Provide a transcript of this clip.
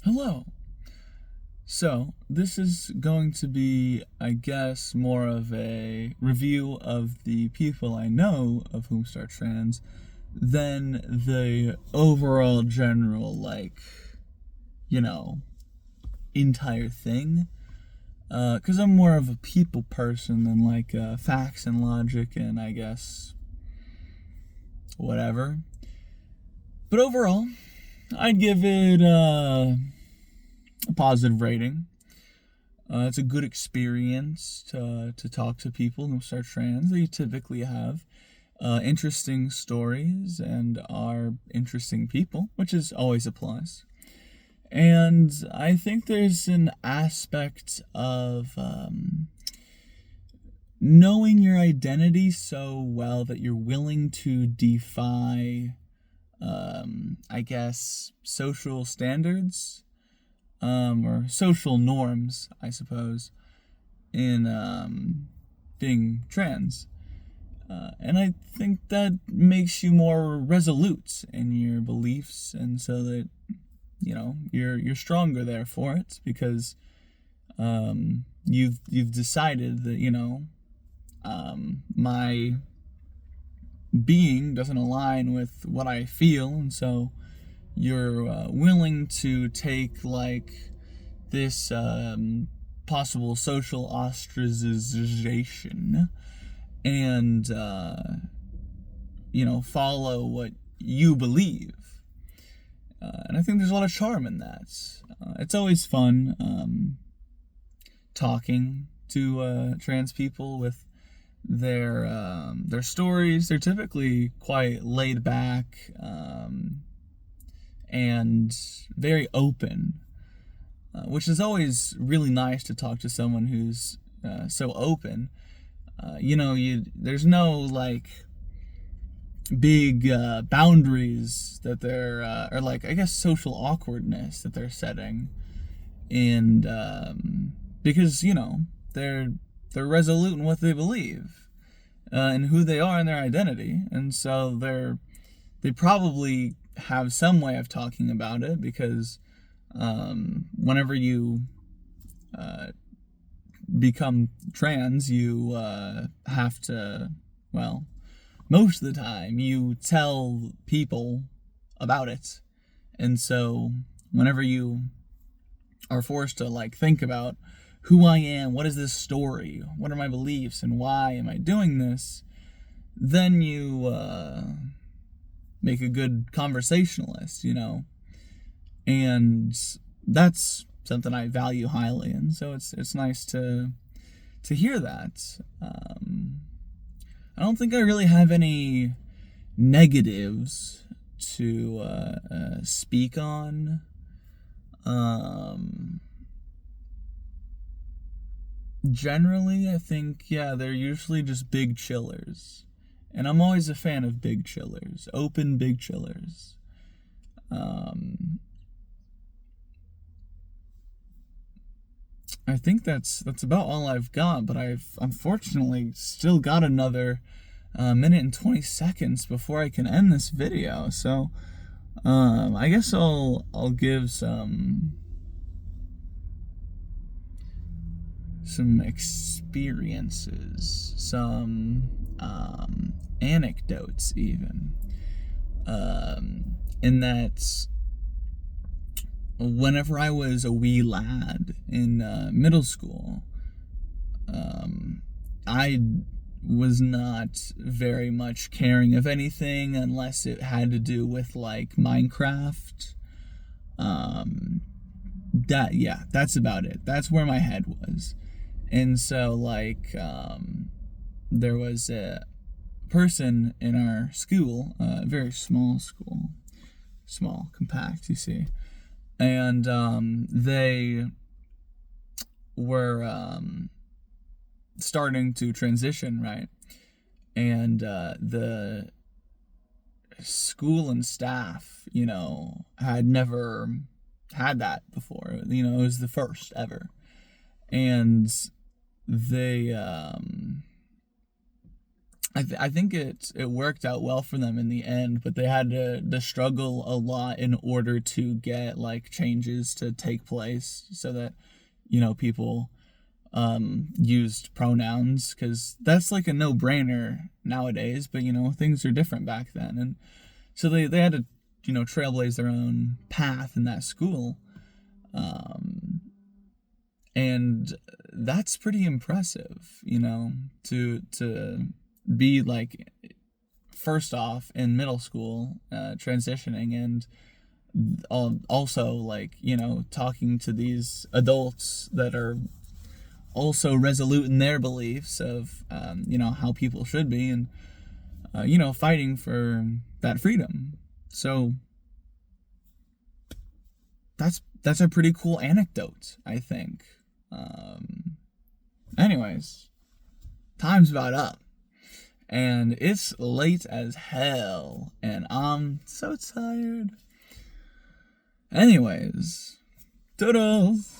Hello. So, this is going to be, I guess, more of a review of the people I know of whom start trans than the overall general, you know, entire thing. Because I'm more of a people person than facts and logic and I guess whatever. But overall, I'd give it a positive rating. It's a good experience to talk to people who start trans. They typically have interesting stories and are interesting people, which is always a plus. And I think there's an aspect of knowing your identity so well that you're willing to defy, I guess, social standards or social norms, I suppose, in being trans. And I think that makes you more resolute in your beliefs, and so that you're stronger there for it because you've decided that my being doesn't align with what I feel, and so you're willing to take this possible social ostracization and follow what you believe. And I think there's a lot of charm in that. It's always fun talking to trans people with their stories. They're typically quite laid back and very open, which is always really nice to talk to someone who's so open. There's no big boundaries that they're or I guess social awkwardness that they're setting, and because they're resolute in what they believe and who they are and their identity, and so they probably have some way of talking about it because whenever you become trans, you have to, well, most of the time you tell people about it. And so whenever you are forced to think about who I am, what is this story, what are my beliefs, and why am I doing this, then you make a good conversationalist, and that's something I value highly, and so it's nice to hear that. I don't think I really have any negatives to speak on. Generally, I think, yeah, they're usually just big chillers. And I'm always a fan of big chillers, open big chillers. I think that's about all I've got, but I've unfortunately still got another minute and 20 seconds before I can end this video. So I guess I'll give some experiences, some anecdotes even, in that whenever I was a wee lad in middle school, I was not very much caring of anything unless it had to do with Minecraft. That's about it. That's where my head was. And so there was a person in our school, a very small school, small, compact, you see, and they were starting to transition, right? And the school and staff, had never had that before. It was the first ever. And they I think it worked out well for them in the end, but they had to struggle a lot in order to get like changes to take place so that people used pronouns, because that's like a no-brainer nowadays, but things are different back then. And so they had to trailblaze their own path in that school. And that's pretty impressive, to be like first off in middle school, transitioning, and also like talking to these adults that are also resolute in their beliefs of how people should be, and fighting for that freedom. So that's a pretty cool anecdote, I think. Anyways, time's about up. And it's late as hell. And I'm so tired. Anyways, toodles.